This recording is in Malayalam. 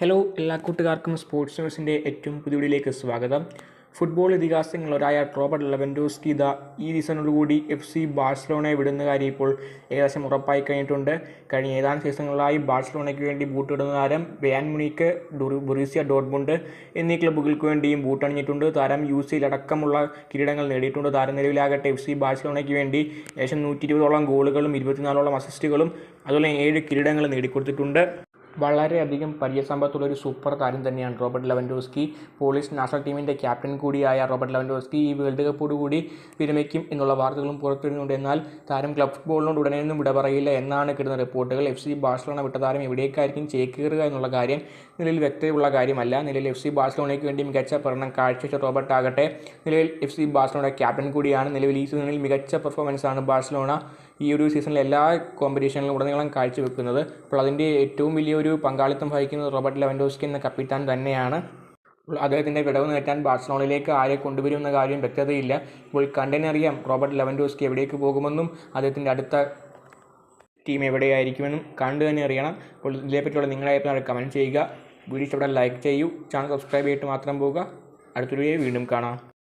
ഹലോ എല്ലാ കൂട്ടുകാർക്കും സ്പോർട്സ് ന്യൂസിൻ്റെ ഏറ്റവും പുതിയ വീഡിയോയിലേക്ക് സ്വാഗതം. ഫുട്ബോൾ ഇതിഹാസങ്ങളൊരായ റോബർട്ട് ലെവൻഡോസ്കി ഈ സീസണോടുകൂടി FC ബാഴ്സലോണയെ വിടുന്ന കാര്യം ഇപ്പോൾ ഏകദേശം ഉറപ്പായി കഴിഞ്ഞിട്ടുണ്ട്. കഴിഞ്ഞ ഏതാനും സീസണുകളായി ബാഴ്സലോണയ്ക്ക് വേണ്ടി ബൂട്ടിടുന്ന താരം ബയൺ മ്യൂണിക്ക്, ബൊറൂസിയ ഡോർട്ട്മുണ്ട് എന്നീ ക്ലബ്ബുകൾക്ക് വേണ്ടിയും ബൂട്ടണിഞ്ഞിട്ടുണ്ട്. താരം UCL അടക്കമുള്ള കിരീടങ്ങൾ നേടിയിട്ടുണ്ട്. താരം നിലവിലാകട്ടെ FC ബാഴ്സലോണയ്ക്ക് വേണ്ടി ഏകദേശം 120ഓളം ഗോളുകളും 24ഓളം അസിസ്റ്റുകളും അതുപോലെ 7 കിരീടങ്ങൾ നേടിക്കൊടുത്തിട്ടുണ്ട്. വളരെയധികം പരിചയസമ്പത്തുള്ളൊരു സൂപ്പർ താരം തന്നെയാണ് റോബർട്ട് ലെവൻഡോസ്കി. പോളിഷ് നാഷണൽ ടീമിൻ്റെ ക്യാപ്റ്റൻ കൂടിയായ റോബർട്ട് ലെവൻഡോസ്കി ഈ വേൾഡ് കപ്പോടുകൂടി വിരമിക്കും എന്നുള്ള വാർത്തകളും പുറത്തുവരുന്നുണ്ട്. എന്നാൽ താരം ക്ലബ് ഫുട്ബോളിനോട് ഉടനെയൊന്നും വിട പറയില്ല എന്നാണ് കിട്ടുന്ന റിപ്പോർട്ടുകൾ. FC ബാഴ്സലോണ വിട്ട താരം എവിടേക്കായിരിക്കും ചേക്കേറുക എന്നുള്ള കാര്യം നിലവിൽ വ്യക്തതയുള്ള കാര്യമല്ല. നിലവിൽ FC ബാഴ്സലോണയ്ക്ക് വേണ്ടി മികച്ച പ്രകടനം കാഴ്ചവെച്ച റോബർട്ട് ആകട്ടെ നിലവിൽ FC ബാഴ്സലോണ ക്യാപ്റ്റൻ കൂടിയാണ്. നിലവിൽ ഈ സീസണിൽ മികച്ച പെർഫോമൻസാണ് ബാഴ്സലോണ ഈ ഒരു സീസണിൽ എല്ലാ കോമ്പറ്റീഷനിലും ഉടനീളം കാഴ്ചവെക്കുന്നത്. അപ്പോൾ അതിൻ്റെ ഏറ്റവും വലിയൊരു പങ്കാളിത്തം വഹിക്കുന്നത് റോബർട്ട് ലെവൻഡോസ്കി എന്ന കപ്പിത്താൻ തന്നെയാണ്. അദ്ദേഹത്തിൻ്റെ വിടവ് നേറ്റാൻ ബാഴ്സലോണയിലേക്ക് ആരെ കൊണ്ടുവരുമെന്ന കാര്യം വ്യക്തതയില്ല. ഇപ്പോൾ കണ്ടറിയാം റോബർട്ട് ലെവൻഡോസ്കി എവിടേക്ക് പോകുമെന്നും അദ്ദേഹത്തിൻ്റെ അടുത്ത ടീം എവിടെയായിരിക്കുമെന്നും കണ്ടു തന്നെ അറിയണം. അപ്പോൾ ഇതിനെപ്പറ്റിയുള്ള നിങ്ങളുടെ അഭിപ്രായം കമൻറ്റ് ചെയ്യുക. വീഡിയോ ഇഷ്ടപ്പെട്ടാൽ ലൈക്ക് ചെയ്യൂ. ചാനൽ സബ്സ്ക്രൈബ് ചെയ്തിട്ട് മാത്രം പോവുക. അടുത്തൊരു വീഡിയോ വീണ്ടും കാണാം.